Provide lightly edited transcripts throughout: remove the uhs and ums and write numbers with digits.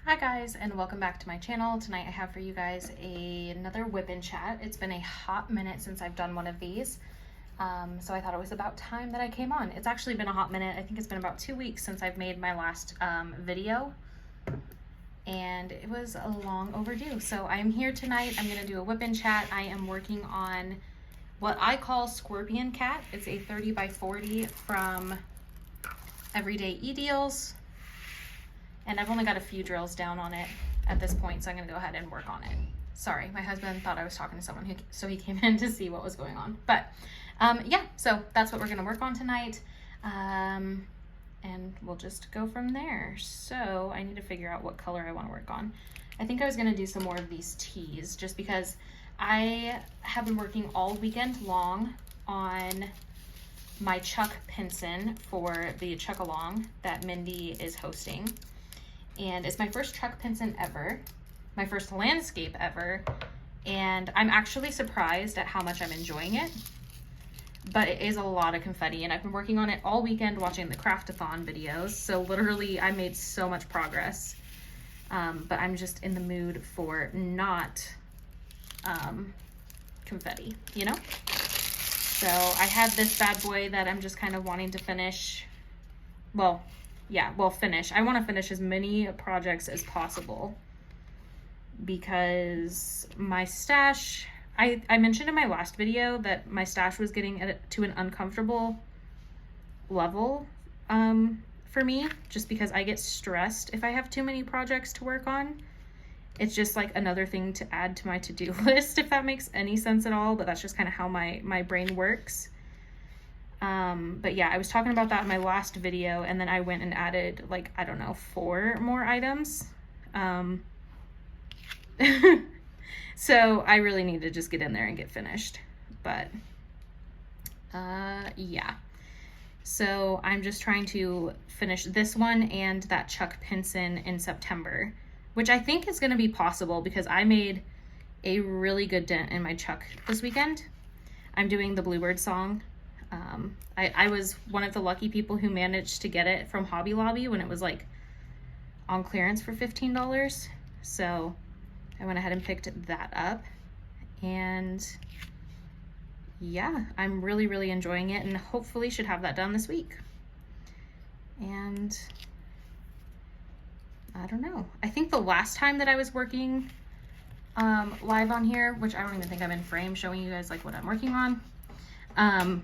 Hi guys, and welcome back to my channel. Tonight I have for you guys another WIP N CHAT. It's been a hot minute since I've done one of these, so I thought it was about time that I came on. It's actually been a hot minute. I think it's been about 2 weeks since I've made my last video, and it was a long overdue. So I'm here tonight. I'm going to do a WIP N CHAT. I am working on what I call Scorpion Cat. It's a 30 by 40 from Everydayedeals. And I've only got a few drills down on it at this point, so I'm gonna go ahead and work on it. Sorry, my husband thought I was talking to someone, so he came in to see what was going on. But yeah, so that's what we're gonna work on tonight. And we'll just go from there. So I need to figure out what color I wanna work on. I think I was gonna do some more of these tees just because I have been working all weekend long on my Chuck Pinson for the Chuck-along that Mindy is hosting. And it's my first Chuck Pinson ever, my first landscape ever, and I'm actually surprised at how much I'm enjoying it. But it is a lot of confetti, and I've been working on it all weekend watching the Craftathon videos, so literally I made so much progress. But I'm just in the mood for not confetti, you know? So I have this bad boy that I'm just kind of wanting to finish. Finish. I want to finish as many projects as possible because my stash, I mentioned in my last video that my stash was getting to an uncomfortable level for me, just because I get stressed if I have too many projects to work on. It's just like another thing to add to my to-do list, if that makes any sense at all, but that's just kind of how my brain works. But yeah, I was talking about that in my last video, and then I went and added, like, I don't know, 4 more items. So I really need to just get in there and get finished. But, yeah. So I'm just trying to finish this one and that Chuck Pinson in September, which I think is going to be possible because I made a really good dent in my Chuck this weekend. I'm doing the Bluebird song. I was one of the lucky people who managed to get it from Hobby Lobby when it was like on clearance for $15. So I went ahead and picked that up, and yeah, I'm really, really enjoying it, and hopefully should have that done this week. And I don't know. I think the last time that I was working live on here, which I don't even think I'm in frame showing you guys like what I'm working on.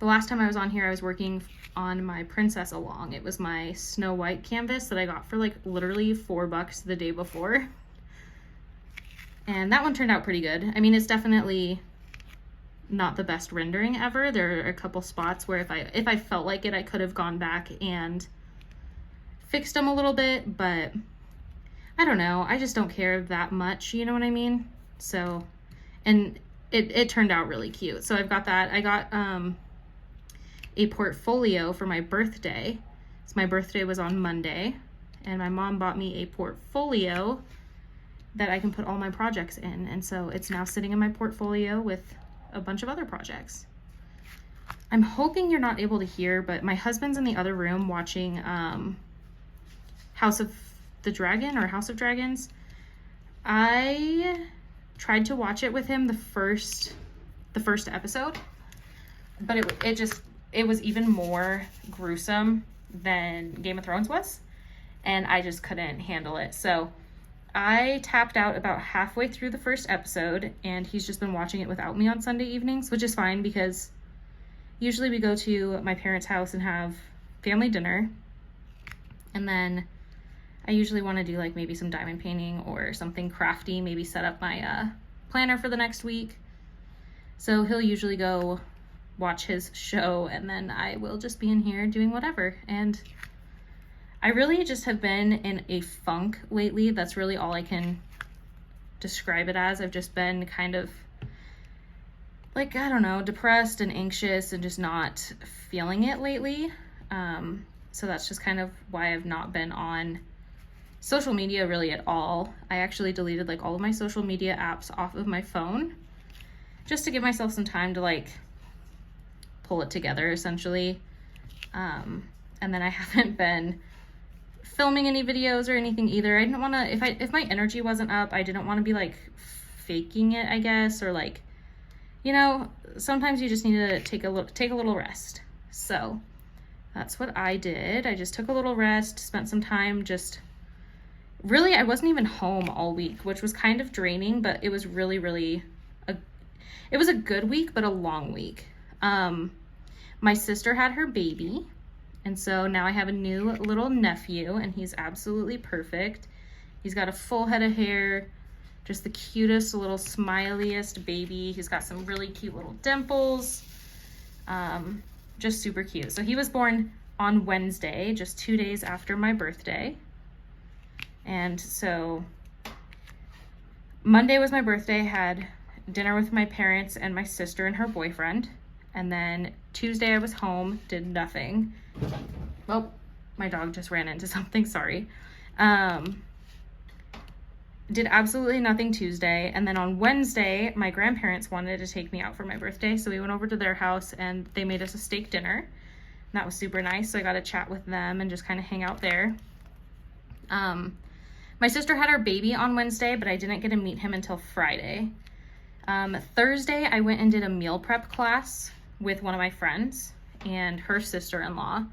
The last time I was on here, I was working on my Princess Along. It was my Snow White canvas that I got for like literally $4 the day before. And that one turned out pretty good. I mean, it's definitely not the best rendering ever. There are a couple spots where if I felt like it, I could have gone back and fixed them a little bit, but I don't know. I just don't care that much, you know what I mean? So, and it turned out really cute. So I've got that. I got a portfolio for my birthday. So my birthday was on Monday, and my mom bought me a portfolio that I can put all my projects in. And so it's now sitting in my portfolio with a bunch of other projects. I'm hoping you're not able to hear, but my husband's in the other room watching House of the Dragon or House of Dragons. I tried to watch it with him the first episode, but it was even more gruesome than Game of Thrones was, and I just couldn't handle it. So I tapped out about halfway through the first episode, and he's just been watching it without me on Sunday evenings, which is fine because usually we go to my parents' house and have family dinner, and then I usually want to do like maybe some diamond painting or something crafty, maybe set up my planner for the next week. So he'll usually go watch his show, and then I will just be in here doing whatever. And I really just have been in a funk lately. That's really all I can describe it as. I've just been kind of like, I don't know, depressed and anxious and just not feeling it lately. So that's just kind of why I've not been on social media really at all. I actually deleted like all of my social media apps off of my phone just to give myself some time to like pull it together essentially. And then I haven't been filming any videos or anything either. I didn't want to, if my energy wasn't up, I didn't want to be like faking it, I guess, or like, you know, sometimes you just need to take a little rest. So that's what I did. I just took a little rest, spent some time just, really, I wasn't even home all week, which was kind of draining, but it was really it was a good week, but a long week. My sister had her baby, and so now I have a new little nephew, and he's absolutely perfect. He's got a full head of hair, just the cutest, little smiliest baby. He's got some really cute little dimples, just super cute. So he was born on Wednesday, just 2 days after my birthday. And so Monday was my birthday. I had dinner with my parents and my sister and her boyfriend. And then Tuesday I was home, did nothing. Well, my dog just ran into something, sorry. Did absolutely nothing Tuesday. And then on Wednesday, my grandparents wanted to take me out for my birthday. So we went over to their house and they made us a steak dinner. And that was super nice. So I got to chat with them and just kind of hang out there. My sister had her baby on Wednesday, but I didn't get to meet him until Friday. Thursday, I went and did a meal prep class with one of my friends and her sister-in-law.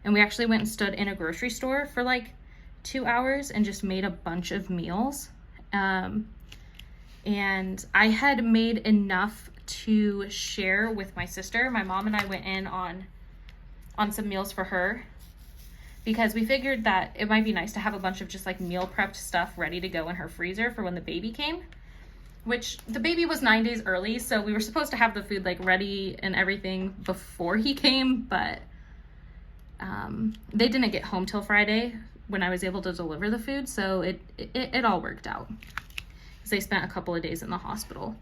And we actually went and stood in a grocery store for like 2 hours and just made a bunch of meals. And I had made enough to share with my sister. My mom and I went in on some meals for her, because we figured that it might be nice to have a bunch of just like meal prepped stuff ready to go in her freezer for when the baby came, which the baby was 9 days early. So we were supposed to have the food like ready and everything before he came, but they didn't get home till Friday when I was able to deliver the food. So it all worked out because they spent a couple of days in the hospital.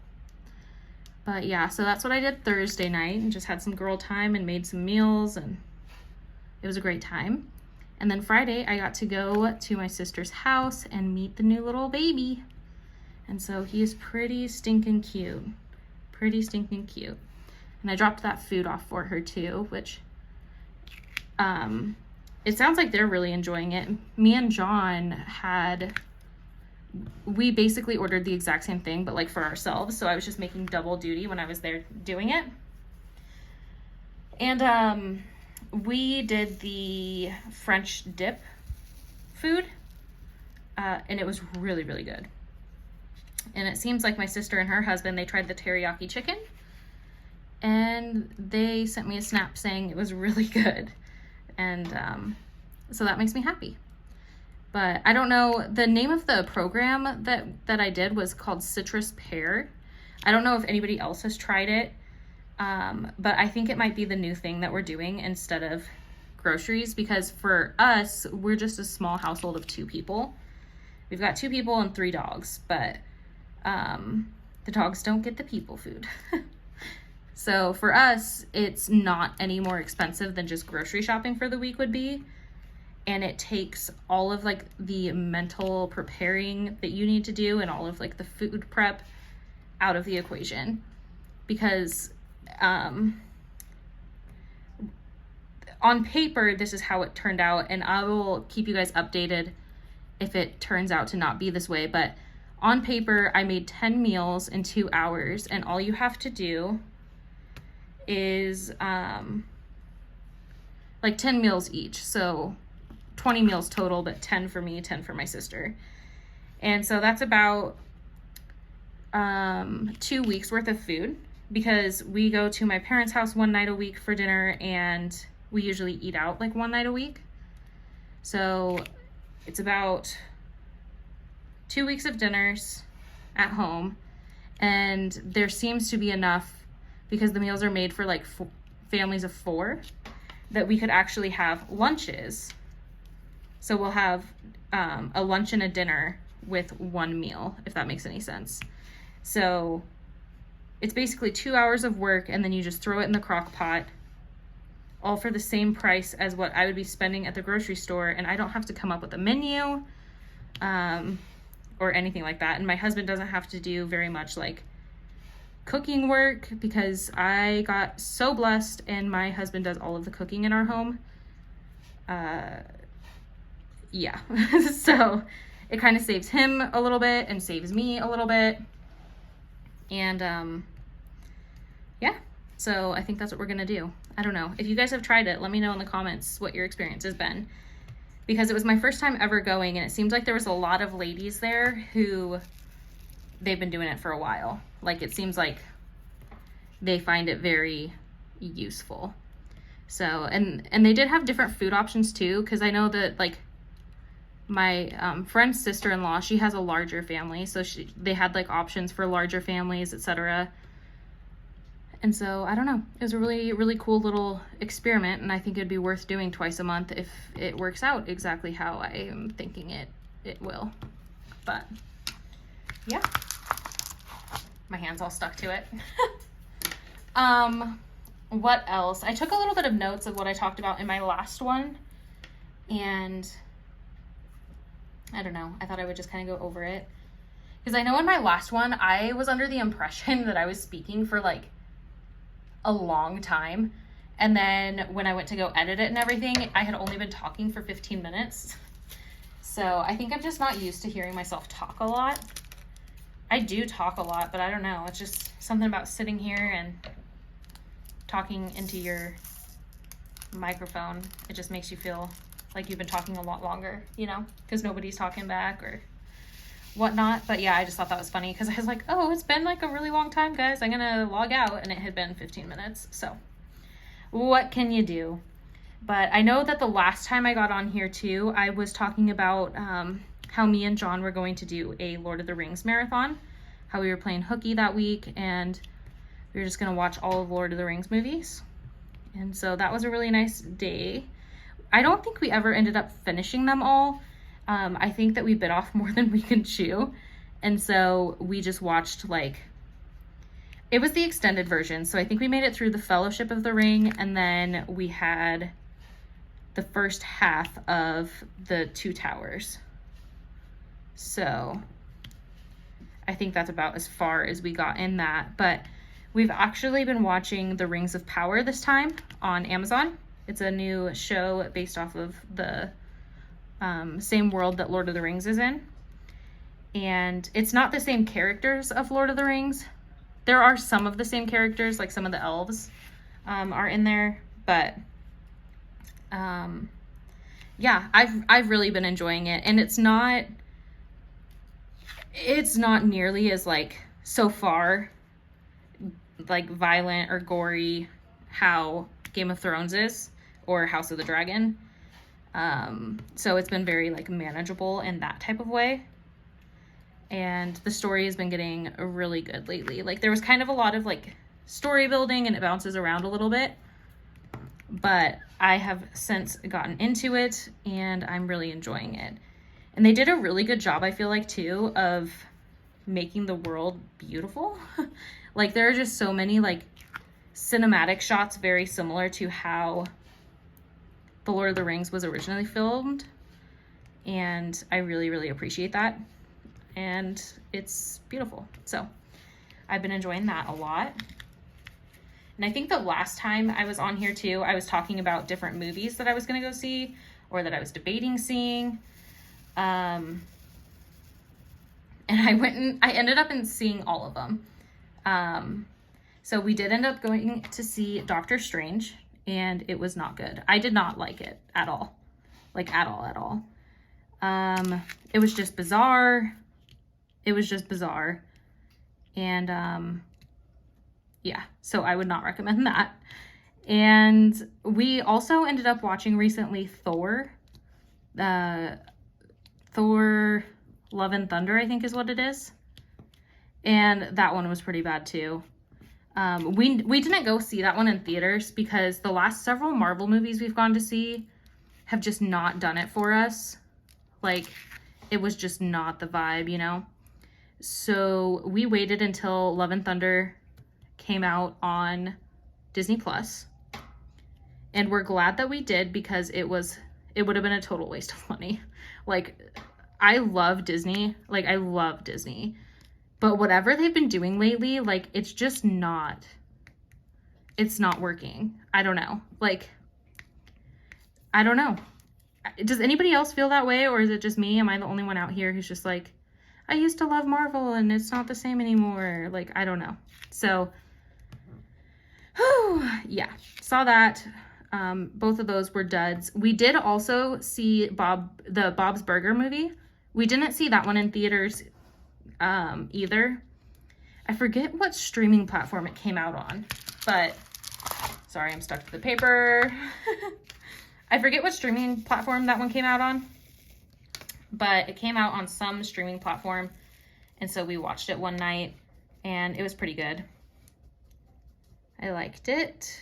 But yeah, so that's what I did Thursday night, and just had some girl time and made some meals, and it was a great time. And then Friday, I got to go to my sister's house and meet the new little baby. And so he is pretty stinking cute. Pretty stinking cute. And I dropped that food off for her too, which it sounds like they're really enjoying it. Me and John we basically ordered the exact same thing, but like for ourselves. So I was just making double duty when I was there doing it. And we did the French dip food, and it was really good. And it seems like my sister and her husband, they tried the teriyaki chicken, and they sent me a snap saying it was really good. And so that makes me happy. But I don't know, the name of the program that I did was called Citrus Pear. I don't know if anybody else has tried it. But I think it might be the new thing that we're doing instead of groceries, because for us, we're just a small household of 2 people. We've got 2 people and 3 dogs, but the dogs don't get the people food. So for us, it's not any more expensive than just grocery shopping for the week would be. And it takes all of like the mental preparing that you need to do and all of like the food prep out of the equation, because on paper, this is how it turned out, and I will keep you guys updated if it turns out to not be this way. But on paper, I made 10 meals in 2 hours, and all you have to do is like 10 meals each. So 20 meals total, but 10 for me, 10 for my sister. And so that's about 2 weeks worth of food, because we go to my parents' house 1 night a week for dinner, and we usually eat out like 1 night a week. So it's about 2 weeks of dinners at home, and there seems to be enough, because the meals are made for like families of 4, that we could actually have lunches. So we'll have a lunch and a dinner with 1 meal, if that makes any sense. So it's basically 2 hours of work, and then you just throw it in the crock pot, all for the same price as what I would be spending at the grocery store. And I don't have to come up with a menu or anything like that. And my husband doesn't have to do very much like cooking work, because I got so blessed and my husband does all of the cooking in our home. yeah. So it kind of saves him a little bit and saves me a little bit. And yeah, so I think that's what we're gonna do. I don't know. If you guys have tried it, let me know in the comments what your experience has been. Because it was my first time ever going, and it seems like there was a lot of ladies there who they've been doing it for a while. Like, it seems like they find it very useful. So, and they did have different food options too, because I know that, like, my friend's sister-in-law, she has a larger family, so they had like options for larger families, etc. And so, I don't know, it was a really, really cool little experiment, and I think it'd be worth doing twice a month if it works out exactly how I am thinking it will. But yeah, my hand's all stuck to it. What else? I took a little bit of notes of what I talked about in my last one, and I don't know, I thought I would just kind of go over it. Because I know in my last one, I was under the impression that I was speaking for like a long time. And then when I went to go edit it and everything, I had only been talking for 15 minutes. So I think I'm just not used to hearing myself talk a lot. I do talk a lot, but I don't know. It's just something about sitting here and talking into your microphone. It just makes you feel like you've been talking a lot longer, you know, because nobody's talking back or whatnot. But yeah, I just thought that was funny because I was like, oh, it's been like a really long time, guys. I'm gonna log out, and it had been 15 minutes. So what can you do? But I know that the last time I got on here too, I was talking about how me and John were going to do a Lord of the Rings marathon, how we were playing hooky that week, and we were just gonna watch all of Lord of the Rings movies. And so that was a really nice day. I don't think we ever ended up finishing them all. I think that we bit off more than we can chew. And so we just watched, like, it was the extended version. So I think we made it through the Fellowship of the Ring, and then we had the first half of the Two Towers. So I think that's about as far as we got in that. But we've actually been watching The Rings of Power this time on Amazon. It's a new show based off of the same world that Lord of the Rings is in. And it's not the same characters of Lord of the Rings. There are some of the same characters, like some of the elves are in there. But yeah, I've really been enjoying it. And it's not nearly as, like, so far, like, violent or gory how Game of Thrones is, or House of the Dragon. So it's been very, like, manageable in that type of way. And the story has been getting really good lately. Like, there was kind of a lot of, like, story building, and it bounces around a little bit. But I have since gotten into it, and I'm really enjoying it. And they did a really good job, I feel like, too, of making the world beautiful. Like, there are just so many, like, cinematic shots very similar to how The Lord of the Rings was originally filmed. And I really, really appreciate that. And it's beautiful. So I've been enjoying that a lot. And I think the last time I was on here too, I was talking about different movies that I was going to go see, or that I was debating seeing. And I ended up seeing all of them. So we did end up going to see Doctor Strange, and it was not good. I did not like it at all. Like, at all. It was just bizarre. And, yeah, so I would not recommend that. And we also ended up watching recently Thor. Thor Love and Thunder, I think is what it is. And that one was pretty bad too. We didn't go see that one in theaters because the last several Marvel movies we've gone to see have just not done it for us. Like, it was just not the vibe, you know? So we waited until Love and Thunder came out on Disney Plus. And we're glad that we did, because it would have been a total waste of money. Like, I love Disney. Like, I love Disney. But whatever they've been doing lately, like, it's just not, it's not working. I don't know. Like, I don't know. Does anybody else feel that way, or is it just me? Am I the only one out here who's just like, I used to love Marvel and it's not the same anymore? Like, I don't know. So, whew, yeah, saw that. Both of those were duds. We did also see the Bob's Burger movie. We didn't see that one in theaters either. I forget what streaming platform it came out on, but sorry, I'm stuck to the paper. I forget what streaming platform that one came out on, but it came out on some streaming platform, and so we watched it one night, and it was pretty good. I liked it.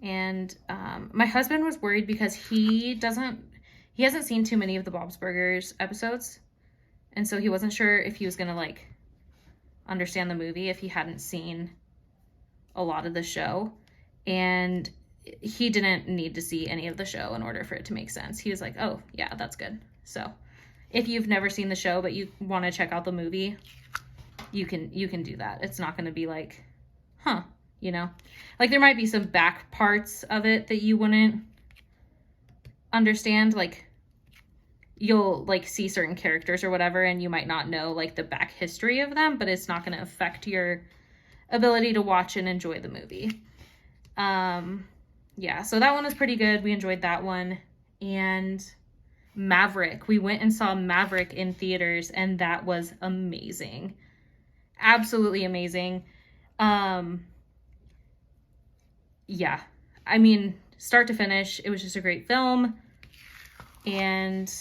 And my husband was worried because he hasn't seen too many of the Bob's Burgers episodes, and so he wasn't sure if he was gonna like understand the movie if he hadn't seen a lot of the show. And he didn't need to see any of the show in order for it to make sense. He was like, oh yeah, that's good. So if you've never seen the show but you want to check out the movie, you can do that. It's not going to be like, huh, you know, like there might be some back parts of it that you wouldn't understand. Like you'll like see certain characters or whatever, and you might not know like the back history of them, but it's not going to affect your ability to watch and enjoy the movie. Yeah, so that one was pretty good. We enjoyed that one. And Maverick, we went and saw Maverick in theaters, and that was amazing. Absolutely amazing. Yeah, I mean, start to finish, it was just a great film. And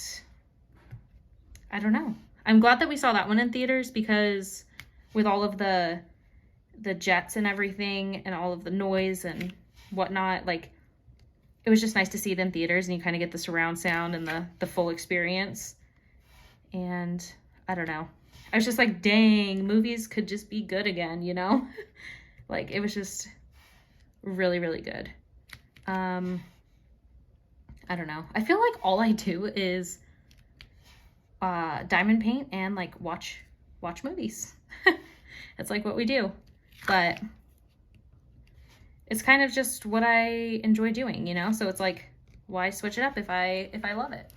I don't know. I'm glad that we saw that one in theaters, because with all of the jets and everything and all of the noise and whatnot, like it was just nice to see it in theaters, and you kind of get the surround sound and the full experience. And I don't know, I was just like, dang, movies could just be good again, you know? Like it was just really, really good. I don't know, I feel like all I do is diamond paint and like watch movies. It's like what we do, but it's kind of just what I enjoy doing, you know? So it's like, why switch it up if I love it?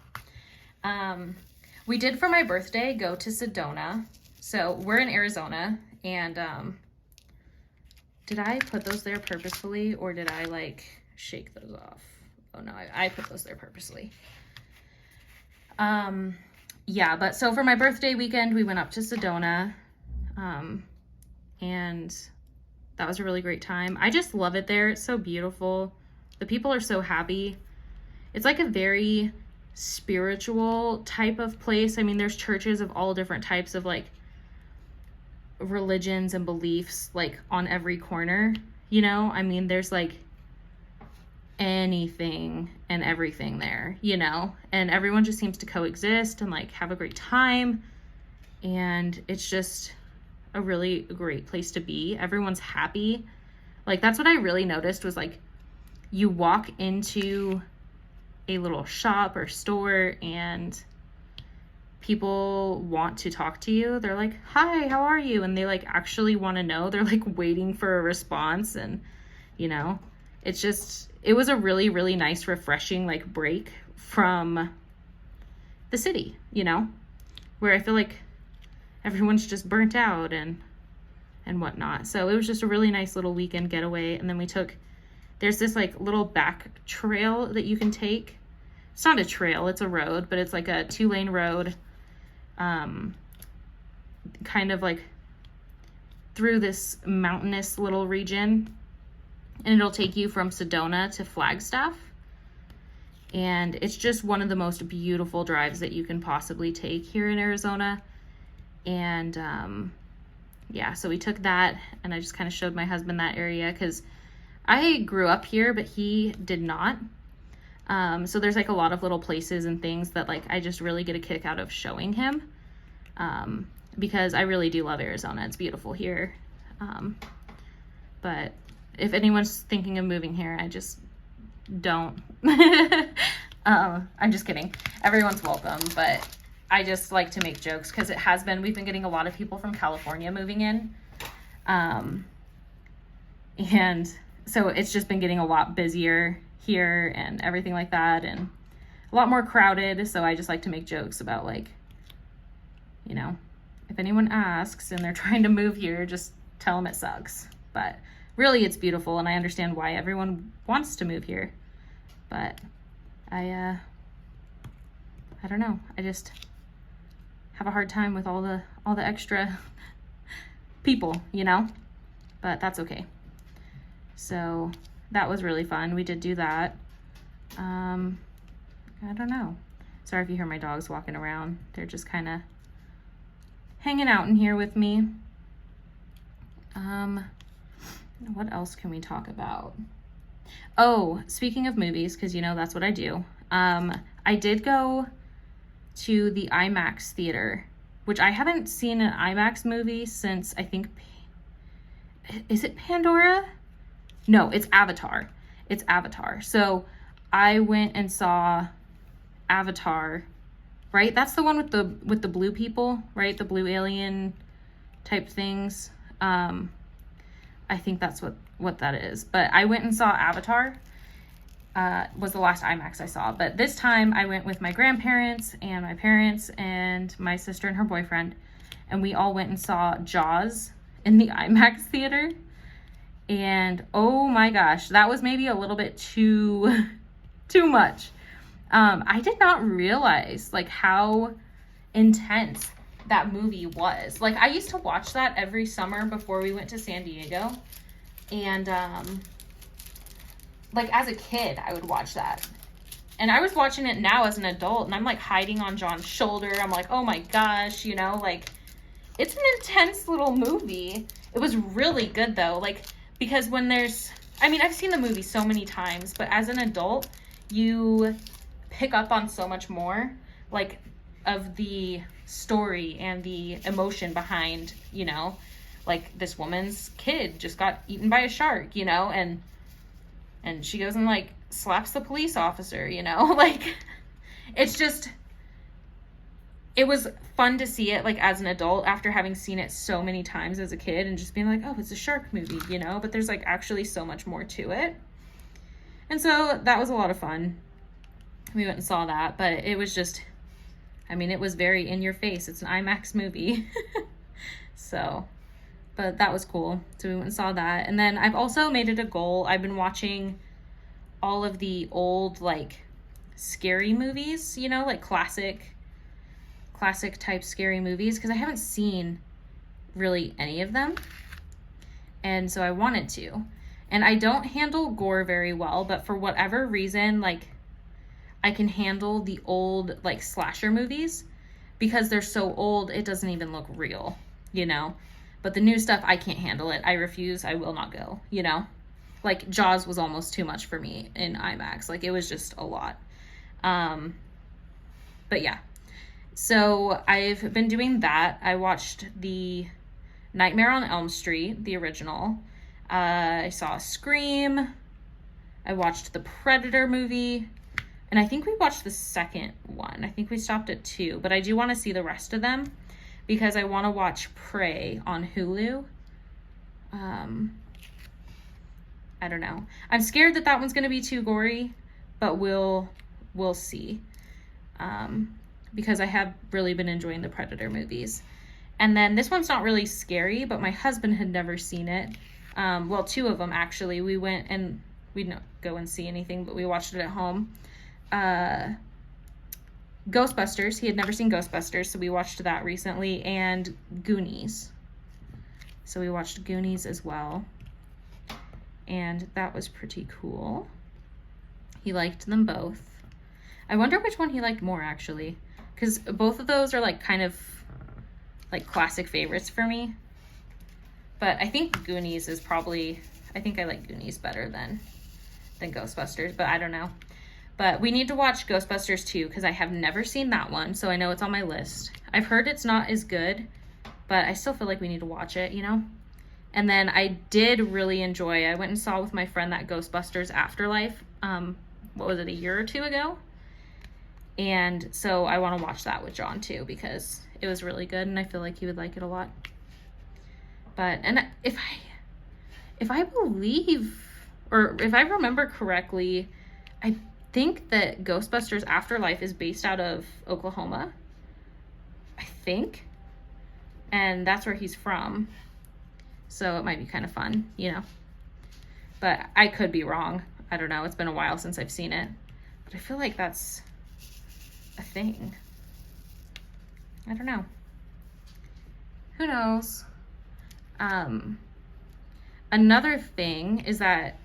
We did, for my birthday, go to Sedona. So we're in Arizona, and did I put those there purposefully, or did I like shake those off? Oh no, I put those there purposely. Yeah, but so for my birthday weekend, we went up to Sedona, and that was a really great time. I just love it there. It's so beautiful. The people are so happy. It's like a very spiritual type of place. I mean, there's churches of all different types of like religions and beliefs like on every corner, you know? I mean, there's like anything and everything there, you know? And everyone just seems to coexist and like have a great time. And it's just a really great place to be. Everyone's happy. Like that's what I really noticed, was like you walk into a little shop or store and people want to talk to you. They're like, hi, how are you? And they like actually want to know. They're like waiting for a response. And you know, it's just, it was a really, really nice, refreshing like break from the city, you know, where I feel like everyone's just burnt out and whatnot. So it was just a really nice little weekend getaway. And then there's this like little back trail that you can take. It's not a trail, it's a road, but it's like a 2-lane road, kind of like through this mountainous little region. And it'll take you from Sedona to Flagstaff. And it's just one of the most beautiful drives that you can possibly take here in Arizona. And yeah, so we took that, and I just kind of showed my husband that area because I grew up here, but he did not. So there's like a lot of little places and things that like I just really get a kick out of showing him, because I really do love Arizona. It's beautiful here. But if anyone's thinking of moving here, I just don't. I'm just kidding. Everyone's welcome, but I just like to make jokes because we've been getting a lot of people from California moving in. And so it's just been getting a lot busier here and everything like that. And a lot more crowded. So I just like to make jokes about like, you know, if anyone asks and they're trying to move here, just tell them it sucks. But really it's beautiful, and I understand why everyone wants to move here. But I don't know. I just have a hard time with all the extra people, you know? But that's okay. So that was really fun. We did do that. I don't know. Sorry if you hear my dogs walking around. They're just kind of hanging out in here with me. What else can we talk about? Oh, speaking of movies, because you know that's what I do. I did go to the IMAX theater, which I haven't seen an IMAX movie since, I think, is it Pandora? No, it's Avatar. It's Avatar. So I went and saw Avatar, right? That's the one with the blue people, right? The blue alien type things. I think that's what that is. But I went and saw Avatar. Was the last IMAX I saw. But this time I went with my grandparents and my parents and my sister and her boyfriend. And we all went and saw Jaws in the IMAX theater. And oh my gosh, that was maybe a little bit too much. I did not realize like how intense that movie was. Like I used to watch that every summer before we went to San Diego. And like as a kid, I would watch that. And I was watching it now as an adult, and I'm like hiding on John's shoulder. I'm like, oh my gosh, you know, like it's an intense little movie. It was really good though. Like, because when I've seen the movie so many times, but as an adult, you pick up on so much more, like of the story and the emotion behind, you know, like this woman's kid just got eaten by a shark, you know, and she goes and like slaps the police officer, you know, like it's just, it was fun to see it like as an adult after having seen it so many times as a kid and just being like, oh, it's a shark movie, you know, but there's like actually so much more to it. And so that was a lot of fun. We went and saw that, but it was just, I mean, it was very in your face. It's an IMAX movie. So, but that was cool. So we went and saw that. And then I've also made it a goal. I've been watching all of the old, like, scary movies, you know, like classic type scary movies, because I haven't seen really any of them. And so I wanted to. And I don't handle gore very well, but for whatever reason, like, I can handle the old, like, slasher movies because they're so old, it doesn't even look real, you know? But the new stuff, I can't handle it. I refuse. I will not go, you know? Like, Jaws was almost too much for me in IMAX. Like, it was just a lot. But yeah. So I've been doing that. I watched the Nightmare on Elm Street, the original. I saw Scream. I watched the Predator movie. And I think we watched the second one. I think we stopped at 2. But I do want to see the rest of them because I want to watch Prey on Hulu. I don't know. I'm scared that one's going to be too gory, but we'll see. Because I have really been enjoying the Predator movies. And then this one's not really scary, but my husband had never seen it. Well, 2 of them actually. We went and we didn't go and see anything, but we watched it at home. Ghostbusters. He had never seen Ghostbusters, so we watched that recently. And Goonies. So we watched Goonies as well. And that was pretty cool. He liked them both. I wonder which one he liked more, actually. Because both of those are, like, kind of, like, classic favorites for me. But I think Goonies is probably... I think I like Goonies better than Ghostbusters. But I don't know. But we need to watch Ghostbusters 2 because I have never seen that one. So I know it's on my list. I've heard it's not as good. But I still feel like we need to watch it, you know? And then I did really enjoy... I went and saw with my friend that Ghostbusters Afterlife. What was it, a year or 2 ago? And so I want to watch that with John too because it was really good and I feel like he would like it a lot. But, and if I believe, or if I remember correctly, think that Ghostbusters Afterlife is based out of Oklahoma. I think. And that's where he's from. So it might be kind of fun, you know. But I could be wrong. I don't know. It's been a while since I've seen it. But I feel like that's a thing. I don't know. Who knows? Another thing is that,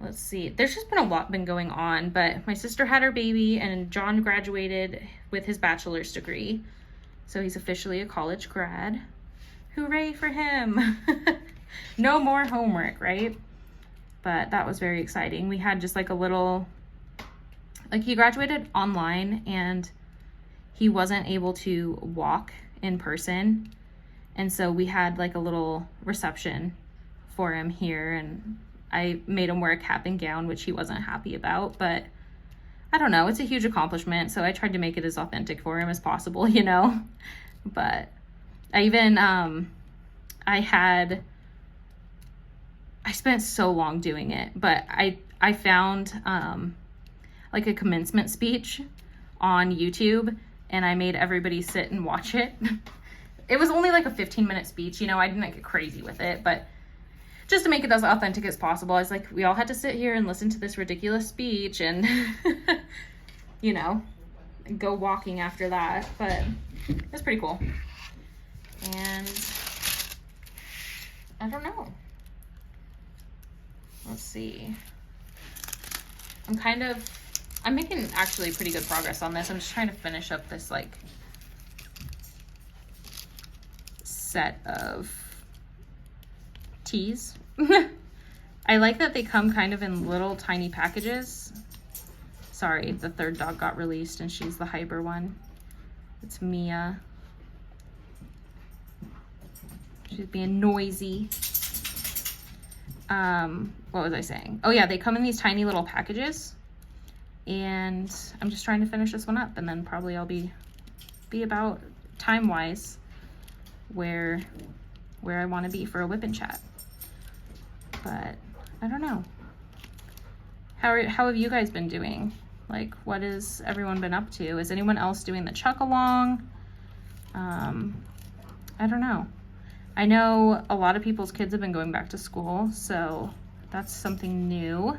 let's see, there's just been a lot been going on, but my sister had her baby and John graduated with his bachelor's degree. So he's officially a college grad. Hooray for him. No more homework, right? But that was very exciting. We had just like a little, like he graduated online and he wasn't able to walk in person. And so we had like a little reception for him here, and I made him wear a cap and gown, which he wasn't happy about, but I don't know, it's a huge accomplishment, so I tried to make it as authentic for him as possible, you know. But I even I spent so long doing it, but I found like a commencement speech on YouTube, and I made everybody sit and watch it. It was only like a 15-minute speech, you know, I didn't get crazy with it, but just to make it as authentic as possible, I was like, we all had to sit here and listen to this ridiculous speech and, you know, go walking after that. But it's pretty cool. And I don't know. Let's see. I'm making actually pretty good progress on this. I'm just trying to finish up this like set of teas. I like that they come kind of in little tiny packages. Sorry, the third dog got released and she's the hyper one. It's Mia. She's being noisy. What was I saying? Oh yeah, they come in these tiny little packages, and I'm just trying to finish this one up, and then probably I'll be about time-wise where I want to be for a WIP N CHAT. But I don't know. How have you guys been doing? Like, what has everyone been up to? Is anyone else doing the chuck along? I don't know. I know a lot of people's kids have been going back to school, so that's something new.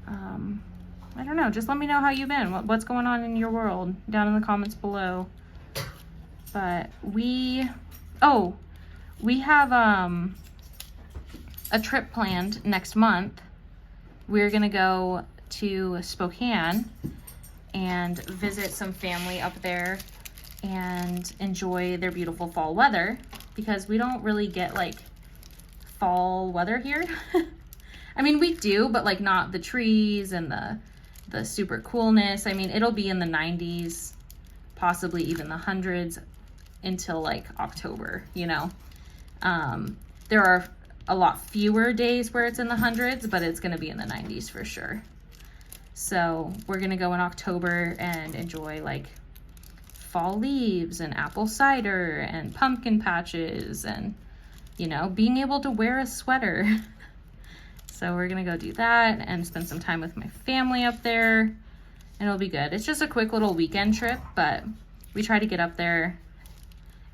I don't know. Just let me know how you've been. What's going on in your world down in the comments below. But we have a trip planned next month. We're gonna go to Spokane and visit some family up there and enjoy their beautiful fall weather, because we don't really get like fall weather here. I mean, we do, but like not the trees and the super coolness. I mean, it'll be in the 90s, possibly even the hundreds until like October, you know. There are a lot fewer days where it's in the hundreds, but it's gonna be in the 90s for sure. So we're gonna go in October and enjoy like fall leaves and apple cider and pumpkin patches and, you know, being able to wear a sweater. So we're gonna go do that and spend some time with my family up there, and it'll be good. It's just a quick little weekend trip, but we try to get up there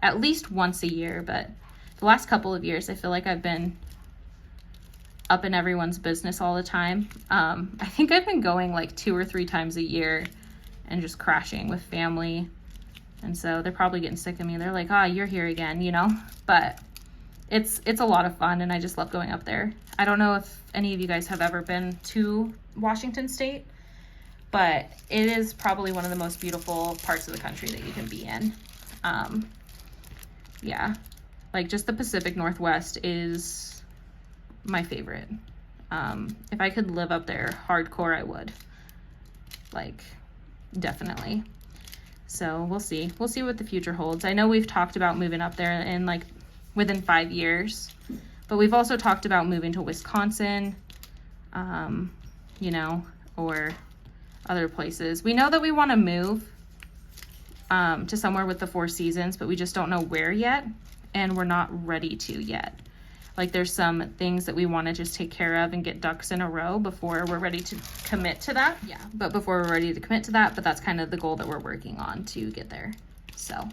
at least once a year. But the last couple of years, I feel like I've been up in everyone's business all the time. I think I've been going like 2 or 3 times a year and just crashing with family. And so they're probably getting sick of me. They're like, ah, you're here again, you know? But it's a lot of fun, and I just love going up there. I don't know if any of you guys have ever been to Washington State, but it is probably one of the most beautiful parts of the country that you can be in. Yeah, like just the Pacific Northwest is my favorite. If I could live up there hardcore, I would. Like, definitely. So we'll see. We'll see what the future holds. I know we've talked about moving up there in like within 5 years, but we've also talked about moving to Wisconsin, you know, or other places. We know that we want to move to somewhere with the 4 seasons, but we just don't know where yet, and we're not ready to yet. Like there's some things that we want to just take care of and get ducks in a row before we're ready to commit to that. Yeah, but before we're ready to commit to that, but that's kind of the goal that we're working on to get there. So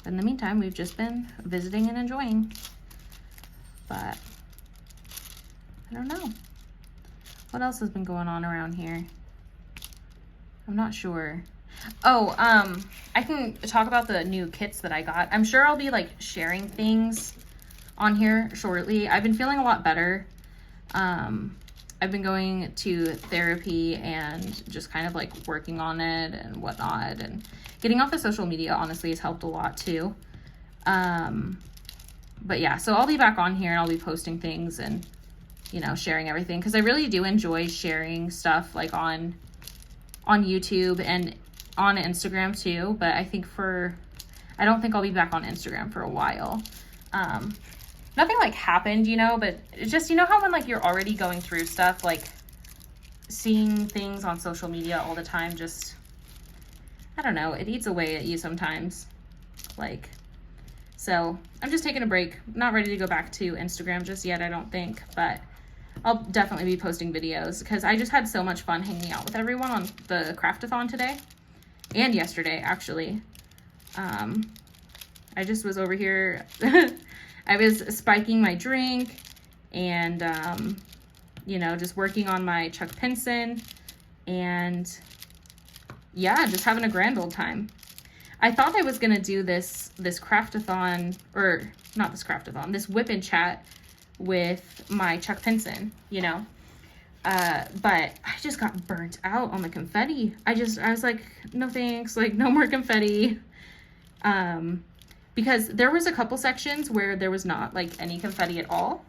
in the meantime, we've just been visiting and enjoying. But I don't know. What else has been going on around here? I'm not sure. Oh, I can talk about the new kits that I got. I'm sure I'll be like sharing things on here shortly. I've been feeling a lot better. I've been going to therapy and just kind of like working on it and whatnot, and getting off the social media honestly has helped a lot too. But yeah, so I'll be back on here and I'll be posting things and, you know, sharing everything, because I really do enjoy sharing stuff like on YouTube and on Instagram too. But I don't think I'll be back on Instagram for a while. Nothing like happened, you know, but it's just, you know how when like you're already going through stuff, like seeing things on social media all the time, just, I don't know, it eats away at you sometimes. Like, so I'm just taking a break. Not ready to go back to Instagram just yet, I don't think, but I'll definitely be posting videos because I just had so much fun hanging out with everyone on the craftathon today and yesterday, actually. I just was over here. I was spiking my drink and, you know, just working on my Chuck Pinson and yeah, just having a grand old time. I thought I was going to do this craftathon, or not this craftathon, this WIP N CHAT with my Chuck Pinson, you know, but I just got burnt out on the confetti. I was like, no thanks, like no more confetti. Because there was a couple sections where there was not like any confetti at all.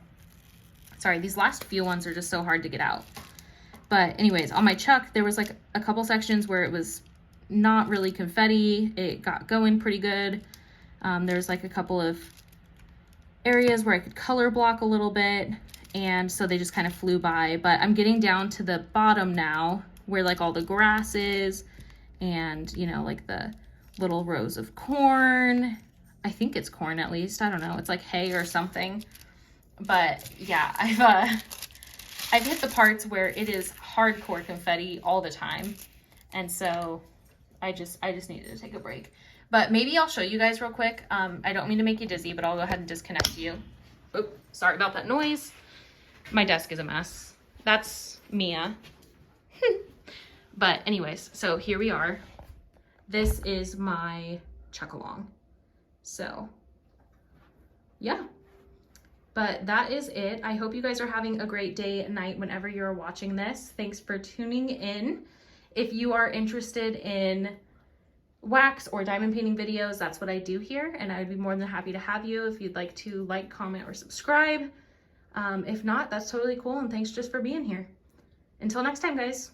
Sorry, these last few ones are just so hard to get out. But anyways, on my Chuck, there was like a couple sections where it was not really confetti. It got going pretty good. There's like a couple of areas where I could color block a little bit, and so they just kind of flew by. But I'm getting down to the bottom now where like all the grass is, and you know, like the little rows of corn. I think it's corn, at least. I don't know. It's like hay or something. But yeah, I've hit the parts where it is hardcore confetti all the time. And so I just needed to take a break. But maybe I'll show you guys real quick. I don't mean to make you dizzy, but I'll go ahead and disconnect you. Oop, sorry about that noise. My desk is a mess. That's Mia. But anyways, so here we are. This is my Chuck along. So yeah, but that is it. I hope you guys are having a great day and night whenever you're watching this. Thanks for tuning in. If you are interested in wax or diamond painting videos, that's what I do here, and I would be more than happy to have you if you'd like to like, comment, or subscribe. If not, that's totally cool, and thanks just for being here. Until next time, guys.